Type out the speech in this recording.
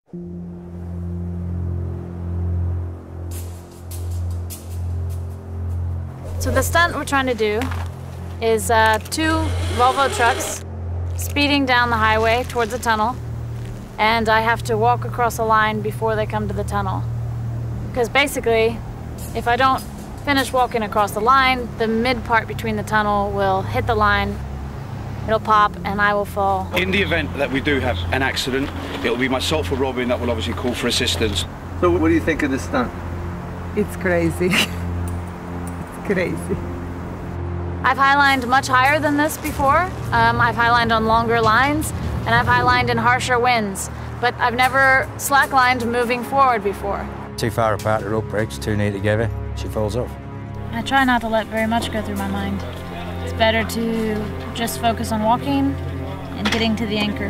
So the stunt we're trying to do is two Volvo trucks speeding down the highway towards a tunnel, and I have to walk across a line before they come to the tunnel. Because basically, if I don't finish walking across the line, the mid part between the tunnel will hit the line, it'll pop, and I will fall. In the event that we do have an accident, it'll be myself or Robin that will obviously call for assistance. So what do you think of this stunt? It's crazy. It's crazy. I've highlined much higher than this before. I've highlined on longer lines, and I've highlined in harsher winds, but I've never slacklined moving forward before. Too far apart, the rope breaks, too near together, she falls off. I try not to let very much go through my mind. It's better to just focus on walking and getting to the anchor.